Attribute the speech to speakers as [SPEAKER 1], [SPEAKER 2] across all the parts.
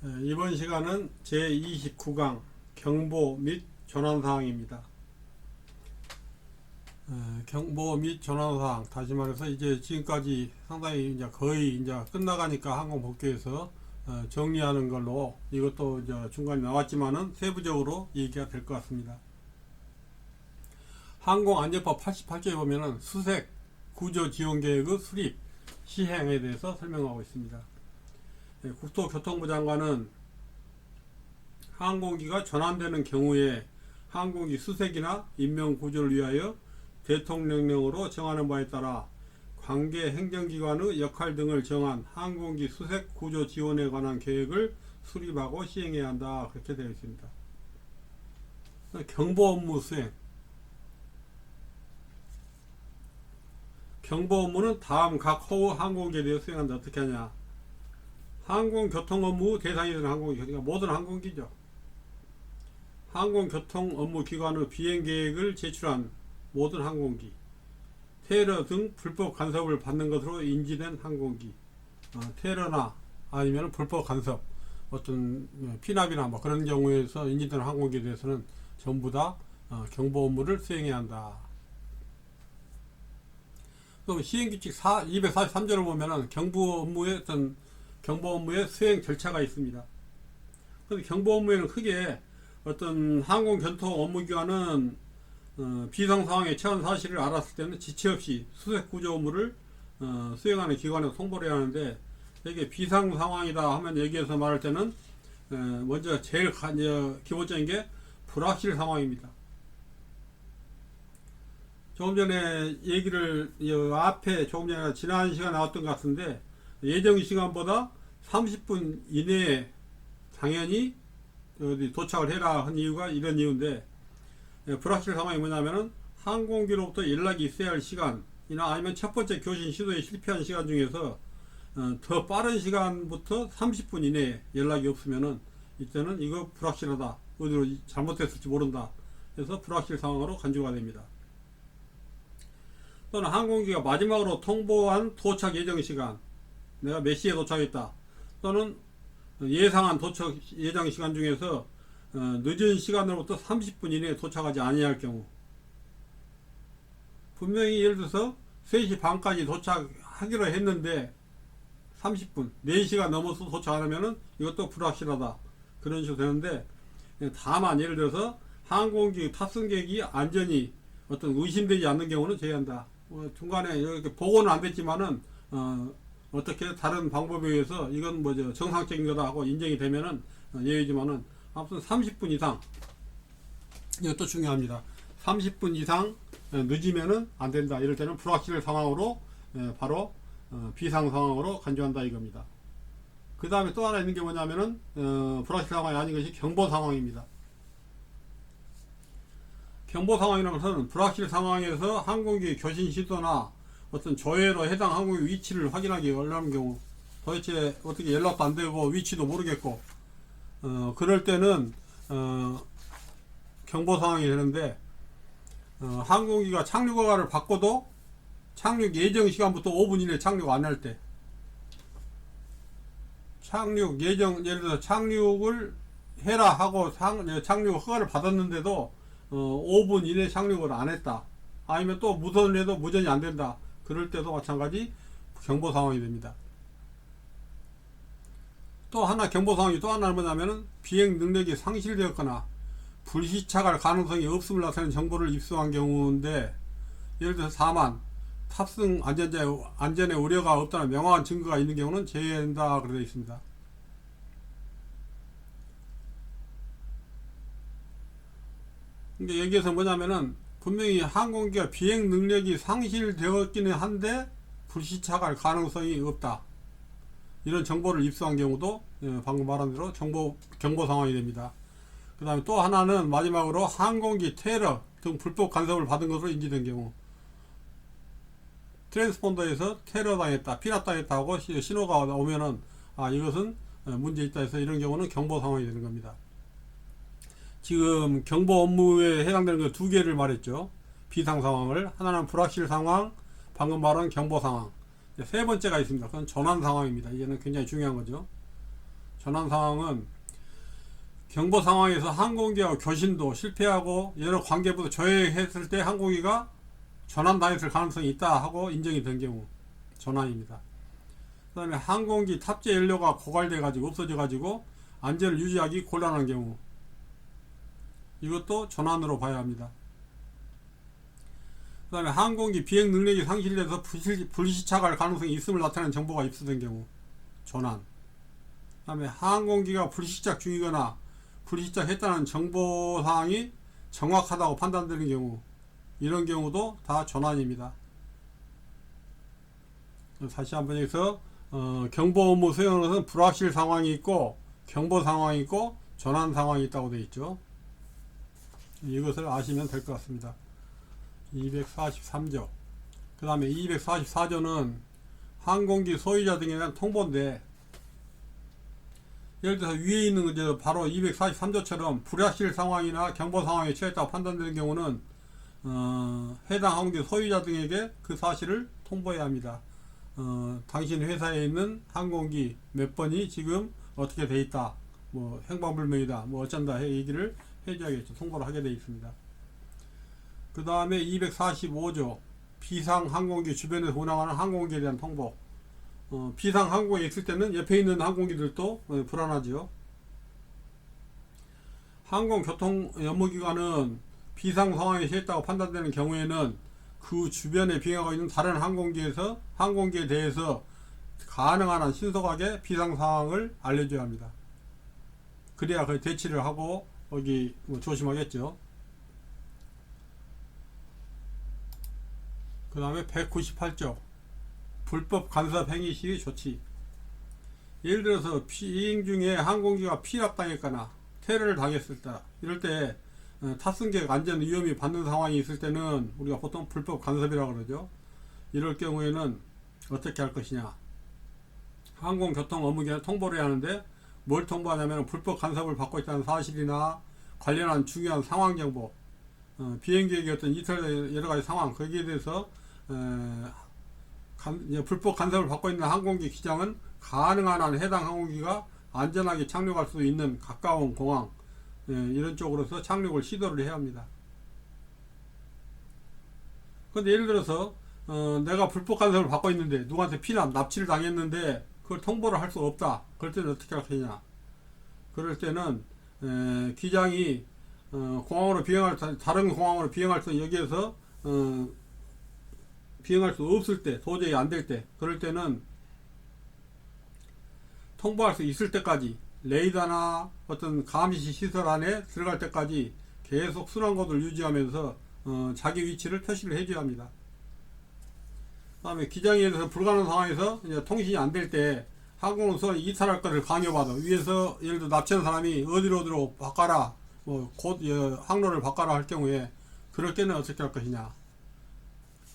[SPEAKER 1] 이번 시간은 제29강 경보 및 전환사항입니다. 경보 및 전환사항, 다시 말해서 이제 지금까지 상당히 이제 거의 이제 끝나가니까 항공법규에서 정리하는 걸로, 이것도 이제 중간에 나왔지만은 세부적으로 얘기가 될 것 같습니다. 항공안전법 88조에 보면은 수색 구조지원계획의 수립 시행에 대해서 설명하고 있습니다. 국토교통부 장관은 항공기가 전환되는 경우에 항공기 수색이나 인명 구조를 위하여 대통령령으로 정하는 바에 따라 관계 행정기관의 역할 등을 정한 항공기 수색 구조 지원에 관한 계획을 수립하고 시행해야 한다, 그렇게 되어 있습니다. 경보 업무 수행. 경보 업무는 다음 각 호우 항공기에 대해 수행한다. 어떻게 하냐? 항공교통 업무 대상이 되는 항공기, 그러니까 모든 항공기죠. 항공교통 업무 기관의 비행 계획을 제출한 모든 항공기, 테러 등 불법 간섭을 받는 것으로 인지된 항공기, 테러나 아니면 불법 간섭, 어떤 피납이나 뭐 그런 경우에서 인지된 항공기에 대해서는 전부 다 경보 업무를 수행해야 한다. 그럼 시행규칙 243조를 보면은 경보 업무의 수행 절차가 있습니다. 그런데 경보 업무에는 크게 어떤 항공교통 업무기관은 비상 상황에 처한 사실을 알았을 때는 지체 없이 수색 구조 업무를 수행하는 기관에 통보를 해야 하는데, 이게 비상 상황이다 하면 여기에서 말할 때는 먼저 제일 기본적인 게 불확실 상황입니다. 조금 전에 얘기를 앞에 조금 전에 지난 시간에 나왔던 것 같은데, 예정 시간보다 30분 이내에 당연히 도착을 해라 한 이유가 이런 이유인데, 불확실 상황이 뭐냐면은 항공기로부터 연락이 있어야 할 시간이나 아니면 첫 번째 교신 시도에 실패한 시간 중에서 더 빠른 시간부터 30분 이내에 연락이 없으면은 이때는 이거 불확실하다, 어디로 잘못됐을지 모른다, 그래서 불확실 상황으로 간주가 됩니다. 또는 항공기가 마지막으로 통보한 도착 예정 시간, 내가 몇 시에 도착했다, 또는 예상한 도착 예정 시간 중에서 늦은 시간으로부터 30분 이내에 도착하지 아니할 경우, 분명히 예를 들어서 3시 반까지 도착하기로 했는데 30분, 4시가 넘어서 도착 안 하면은 이것도 불확실하다, 그런 식으로 되는데, 다만 예를 들어서 항공기 탑승객이 안전이 어떤 의심되지 않는 경우는 제외한다. 중간에 이렇게 보고는 안 됐지만은 어떻게 다른 방법에 의해서 이건 뭐죠, 정상적인 거다 하고 인정이 되면은 예외지만은, 아무튼 30분 이상, 이것도 중요합니다. 30분 이상 늦으면은 안 된다. 이럴 때는 불확실 상황으로 바로 비상 상황으로 간주한다 이겁니다. 그 다음에 또 하나 있는 게 뭐냐면은 불확실 상황이 아닌 것이 경보 상황입니다. 경보 상황이라는 것은 불확실 상황에서 항공기 교신 시도나 어떤 조회로 해당 항공기 위치를 확인하기 어려운 경우, 도대체 어떻게 연락도 안 되고 위치도 모르겠고, 그럴 때는 경보 상황이 되는데, 항공기가 착륙 허가를 받고도 착륙 예정 시간부터 5분 이내 착륙 안 할 때, 착륙 예정, 예를 들어서 착륙을 해라 하고 착륙 허가를 받았는데도 5분 이내 착륙을 안 했다, 아니면 또 무선을 해도 무전이 안 된다, 그럴 때도 마찬가지 경보 상황이 됩니다. 또 하나 경보 상황이 또 하나는 뭐냐면은 비행 능력이 상실되었거나 불시착할 가능성이 없음을 나타내는 정보를 입수한 경우인데, 예를 들어서 사망, 탑승 안전에 우려가 없다는 명확한 증거가 있는 경우는 제외한다, 그렇게 되어 있습니다. 근데 여기에서 뭐냐면은 분명히 항공기가 비행 능력이 상실되었기는 한데 불시착할 가능성이 없다, 이런 정보를 입수한 경우도 방금 말한 대로 경보 상황이 됩니다. 그 다음에 또 하나는 마지막으로 항공기 테러 등 불법 간섭을 받은 것으로 인지된 경우, 트랜스폰더에서 테러 당했다, 피납 당했다 하고 신호가 오면은 이것은 문제 있다 해서, 이런 경우는 경보 상황이 되는 겁니다. 지금 경보 업무에 해당되는 거 두 개를 말했죠. 비상 상황을, 하나는 불확실 상황, 방금 말한 경보 상황, 세 번째가 있습니다. 그건 전환 상황입니다. 이제는 굉장히 중요한 거죠. 전환 상황은 경보 상황에서 항공기와 교신도 실패하고 여러 관계부도 조회했을 때 항공기가 전환당했을 가능성이 있다 하고 인정이 된 경우 전환입니다. 그 다음에 항공기 탑재 연료가 고갈돼 가지고 없어져 가지고 안전을 유지하기 곤란한 경우, 이것도 전환으로 봐야 합니다. 그 다음에 항공기 비행 능력이 상실돼서 불시착할 가능성이 있음을 나타내는 정보가 입수된 경우 전환. 그 다음에 항공기가 불시착 중이거나 불시착했다는 정보사항이 정확하다고 판단되는 경우, 이런 경우도 다 전환입니다. 다시 한번 여기서 경보 업무 수행으로는 불확실 상황이 있고 경보 상황이 있고 전환 상황이 있다고 되어 있죠. 이것을 아시면 될 것 같습니다. 243조. 그 다음에 244조는 항공기 소유자 등에 대한 통보인데, 예를 들어서 위에 있는 거 바로 243조처럼 불확실 상황이나 경보 상황에 처했다고 판단되는 경우는 해당 항공기 소유자 등에게 그 사실을 통보해야 합니다. 당신 회사에 있는 항공기 몇 번이 지금 어떻게 돼 있다, 뭐 행방불명이다, 뭐 어쩐다 얘기를 해줘야겠죠. 통보를 하게 되어 있습니다. 그 다음에 245조 비상 항공기 주변에서 운항하는 항공기에 대한 통보. 비상 항공에 있을 때는 옆에 있는 항공기들도 불안하지요. 항공교통 업무기관은 비상 상황에 처했다고 판단되는 경우에는 그 주변에 비행하고 있는 다른 항공기에 대해서 가능한 한 신속하게 비상 상황을 알려줘야 합니다. 그래야 그 대치를 하고 여기 조심하겠죠. 그 다음에 198조 불법 간섭 행위 시 조치. 예를 들어서 비행 중에 항공기가 피납당했거나 테러를 당했을 때, 이럴 때 탑승객 안전 위험이 받는 상황이 있을 때는 우리가 보통 불법 간섭이라고 그러죠. 이럴 경우에는 어떻게 할 것이냐. 항공교통 업무기관에 통보를 해야 하는데, 뭘 통보하냐면 불법 간섭을 받고 있다는 사실이나 관련한 중요한 상황 정보, 비행기의 어떤 이탈의 여러가지 상황, 거기에 대해서 불법 간섭을 받고 있는 항공기 기장은 가능한 한 해당 항공기가 안전하게 착륙할 수 있는 가까운 공항, 이런 쪽으로서 착륙을 시도를 해야 합니다. 그런데 예를 들어서 내가 불법 간섭을 받고 있는데 누구한테 납치를 당했는데 그걸 통보를 할 수 없다. 그럴 때는 어떻게 할 거냐. 그럴 때는 기장이 공항으로 다른 공항으로 비행할 수, 여기에서 비행할 수 없을 때, 도저히 안 될 때, 그럴 때는 통보할 수 있을 때까지 레이더나 어떤 감시 시설 안에 들어갈 때까지 계속 순환고도를 유지하면서 자기 위치를 표시를 해줘야 합니다. 그 다음에 기장에 대해서 불가능한 상황에서 이제 통신이 안 될 때 항공우선 이탈할 것을 강요받아. 위에서 예를 들어 납치한 사람이 어디로 바꿔라, 곧 항로를 바꿔라 할 경우에, 그럴 때는 어떻게 할 것이냐.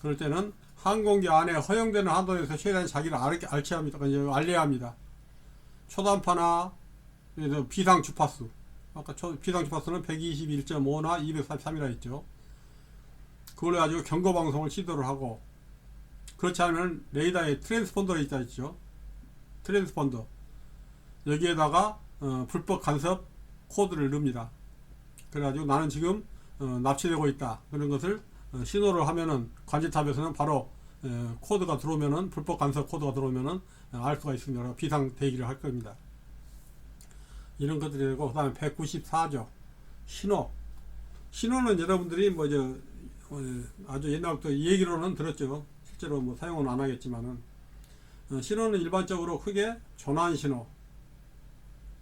[SPEAKER 1] 그럴 때는 항공기 안에 허용되는 한도에서 최대한 자기를 알려야 합니다. 초단파나 비상 주파수, 아까 비상 주파수는 121.5나 243이라 했죠. 그걸 가지고 경고 방송을 시도를 하고, 그렇지 않으면 레이더에 트랜스폰더가 있다 했죠. 트랜스폰더, 여기에다가 불법 간섭 코드를 넣습니다. 그래가지고 나는 지금 납치되고 있다, 그런 것을 신호를 하면은 관제탑에서는 바로 코드가 들어오면은, 불법 간섭 코드가 들어오면은 알 수가 있습니다. 비상 대기를 할 겁니다. 이런 것들이 되고, 그 다음에 194조 신호는 여러분들이 아주 옛날부터 이 얘기로는 들었죠. 실제로 사용은 안 하겠지만은, 신호는 일반적으로 크게 전환 신호,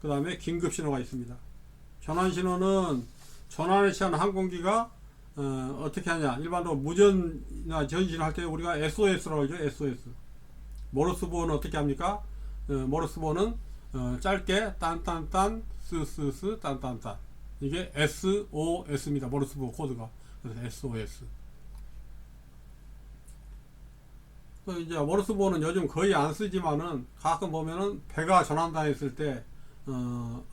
[SPEAKER 1] 그 다음에 긴급 신호가 있습니다. 전환 신호는 전환에 취한 항공기가 어떻게 하냐. 일반적으로 무전이나 전신할 때 우리가 SOS라고 하죠. SOS. 모르스보어는 어떻게 합니까? 모르스보어는 짧게 딴딴딴 스스스 딴딴딴, 이게 SOS입니다. 모르스보어 코드가. 그래서 SOS. 이제 모르스보어는 요즘 거의 안 쓰지만은 가끔 보면은 배가 전환당했을 때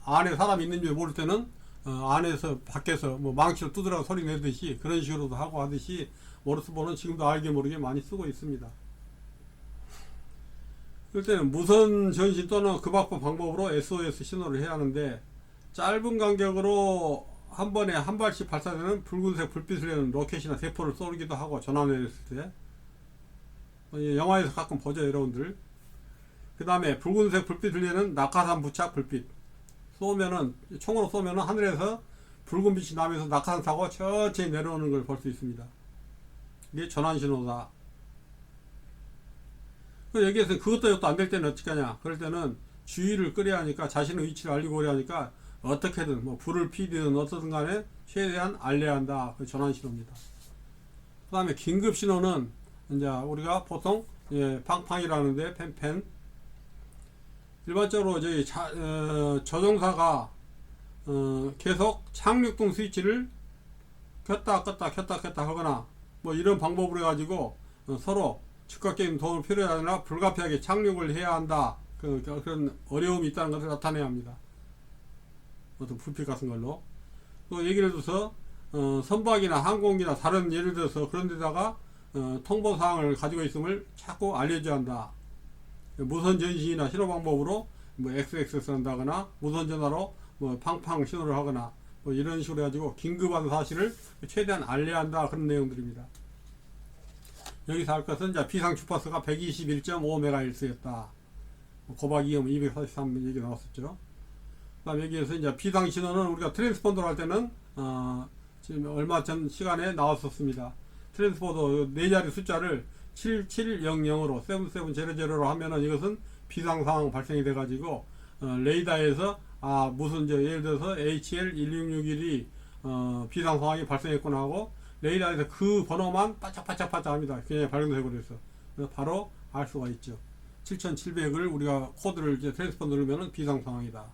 [SPEAKER 1] 안에 사람이 있는지 모를 때는 안에서 밖에서 망치로 두드려 소리 내듯이 그런 식으로도 하고 하듯이 모르스보어는 지금도 알게 모르게 많이 쓰고 있습니다. 그럴 때는 무선 전신 또는 그 방법으로 SOS 신호를 해야 하는데, 짧은 간격으로 한 번에 한 발씩 발사되는 붉은색 불빛을 내는 로켓이나 대포를 쏘기도 하고, 전환을 했을 때 영화에서 가끔 보죠, 여러분들. 그 다음에 붉은색 불빛을 내는 낙하산 부착 불빛, 쏘면은, 총으로 쏘면은 하늘에서 붉은 빛이 나면서 낙하산 타고 천천히 내려오는 걸 볼 수 있습니다. 이게 전환 신호다. 여기에서 그것도 이것도 안 될 때는 어떻게 하냐, 그럴 때는 주의를 끌어야 하니까, 자신의 위치를 알리고 그래야 하니까 어떻게든 뭐 불을 피든 어떻든 간에 최대한 알려야 한다. 그 전환 신호입니다. 그 다음에 긴급 신호는 이제 우리가 보통 팡팡이라는데, 펜펜, 일반적으로 저희 조종사가 계속 착륙등 스위치를 켰다 껐다 하거나 뭐 이런 방법으로 해가지고 서로 즉각적인 도움을 필요하지 않으나 불가피하게 착륙을 해야 한다. 그런 어려움이 있다는 것을 나타내야 합니다. 어떤 불빛 같은 걸로. 또 얘기를 들어서 선박이나 항공기나 다른, 예를 들어서 그런 데다가 통보사항을 가지고 있음을 자꾸 알려줘야 한다. 무선 전신이나 신호 방법으로 뭐 XX를 한다거나 무선 전화로 뭐 팡팡 신호를 하거나 뭐 이런 식으로 해가지고 긴급한 사실을 최대한 알려야 한다. 그런 내용들입니다. 여기서 할 것은 이제 비상 주파수가 121.5MHz였다. 고박 이음 243 얘기 나왔었죠. 그 다음 여기에서 이제 비상 신호는 우리가 트랜스폰더를 할 때는 지금 얼마 전 시간에 나왔었습니다. 트랜스폰더 4자리 숫자를 7700으로 7700로 하면은 이것은 비상 상황 발생이 돼 가지고 레이더에서 무슨 예를 들어서 HL1661이 비상 상황이 발생했구나 하고, 레이더에서 그 번호만 바짝바짝 합니다. 그냥 발견되고 그래서 바로 알 수가 있죠. 7700을 우리가 코드를 이제 트랜스폰더 누르면은 비상 상황이다.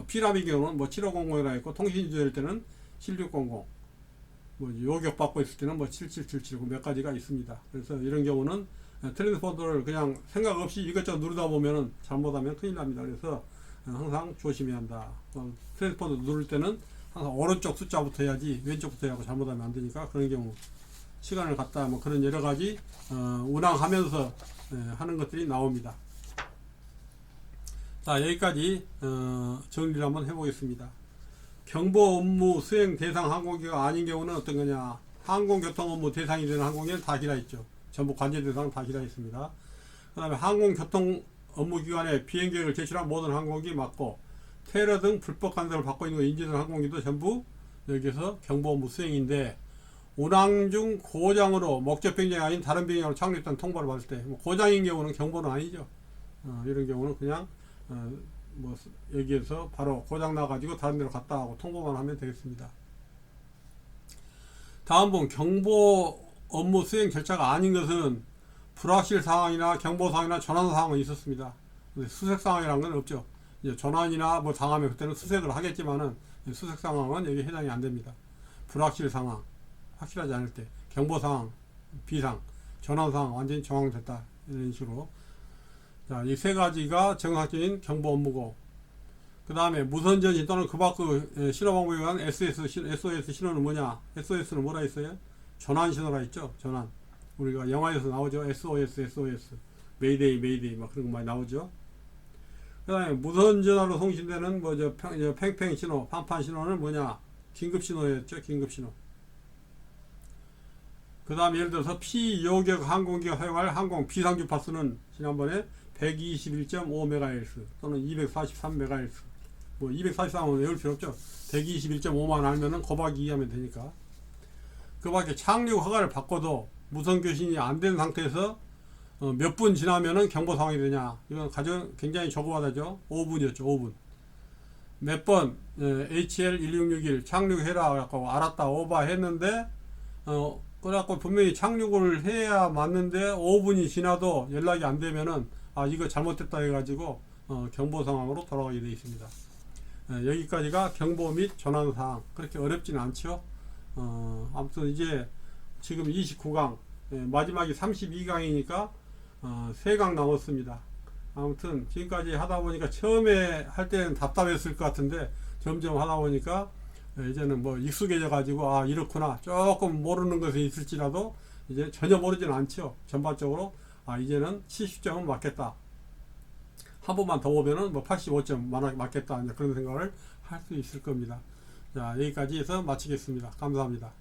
[SPEAKER 1] 피라미 경우는 뭐 7500이라 있고, 통신 주제일 때는 7600, 뭐 요격 받고 있을 때는 뭐 7777 몇 가지가 있습니다. 그래서 이런 경우는 트랜스폰더를 그냥 생각 없이 이것저것 누르다 보면은 잘못하면 큰일 납니다. 그래서 항상 조심해야 한다. 트랜스폰더 누를 때는 항상 오른쪽 숫자부터 해야지 왼쪽부터 해야 하고, 잘못하면 안 되니까 그런 경우 시간을 갖다 뭐 그런 여러 가지 운항하면서 하는 것들이 나옵니다. 자, 여기까지 정리를 한번 해보겠습니다. 경보 업무 수행 대상 항공기가 아닌 경우는 어떤 거냐, 항공교통 업무 대상이 되는 항공기는 다 기라 있죠. 전부 관제 대상은 다 기라 있습니다. 그 다음에 항공교통 업무 기관에 비행 계획을 제출한 모든 항공기 맞고, 테러 등 불법 간섭을 받고 있는 거 인지된 항공기도 전부 여기서 경보 업무 수행인데, 운항 중 고장으로 목적 비행장이 아닌 다른 비행장으로 착륙했다는 통보를 받을 때, 고장인 경우는 경보는 아니죠. 이런 경우는 그냥 뭐 여기에서 바로 고장 나가지고 다른 데로 갔다 하고 통보만 하면 되겠습니다. 다음 분, 경보 업무 수행 절차가 아닌 것은 불확실 상황이나 경보 상황이나 전환 상황은 있었습니다. 수색 상황이라는 건 없죠. 이제 전환이나 뭐 당하면 그때는 수색을 하겠지만은 수색 상황은 여기 해당이 안 됩니다. 불확실 상황, 확실하지 않을 때, 경보 상황, 비상, 전환 상황 완전히 정황됐다, 이런 식으로. 자, 이 세 가지가 정상적인 경보 업무고, 그 다음에 무선 전신 또는 그 밖의 신호 방법에 의한 SOS 신호는 뭐냐? SOS는 뭐라 했어요? 전환 신호라 했죠. 전환. 우리가 영화에서 나오죠. SOS, 메이데이 막 그런 거 많이 나오죠. 그 다음에 무선 전화로 송신되는 팽팽 신호, 팡팡 신호는 뭐냐? 긴급 신호였죠. 긴급 신호. 그 다음에 예를 들어서 피요격 항공기가 사용할 항공 비상 주파수는 지난번에 121.5MHz 또는 243MHz, 뭐 243은 외울 필요 없죠. 121.5만 알면은 곱하기 2 하면 되니까. 그 밖에 착륙 허가를 받고도 무선 교신이 안 된 상태에서 몇 분 지나면은 경보 상황이 되냐, 이건 굉장히 조급하다죠. 5분이었죠. 5분. 몇 번 HL1661 착륙해라 그래갖고 알았다 오바 했는데 그래갖고 분명히 착륙을 해야 맞는데 5분이 지나도 연락이 안 되면은 이거 잘못됐다 해가지고 경보 상황으로 돌아가게 되어 있습니다. 여기까지가 경보 및 전환 사항, 그렇게 어렵지는 않죠. 아무튼 이제 지금 29강, 마지막이 32강이니까 3강 남았습니다. 아무튼 지금까지 하다 보니까 처음에 할 때는 답답했을 것 같은데 점점 하다 보니까 이제는 뭐 익숙해져 가지고 이렇구나, 조금 모르는 것이 있을지라도 이제 전혀 모르지는 않죠. 전반적으로 이제는 70점은 맞겠다, 한 번만 더 오면은 뭐 85점 맞겠다. 이제 그런 생각을 할 수 있을 겁니다. 자, 여기까지 해서 마치겠습니다. 감사합니다.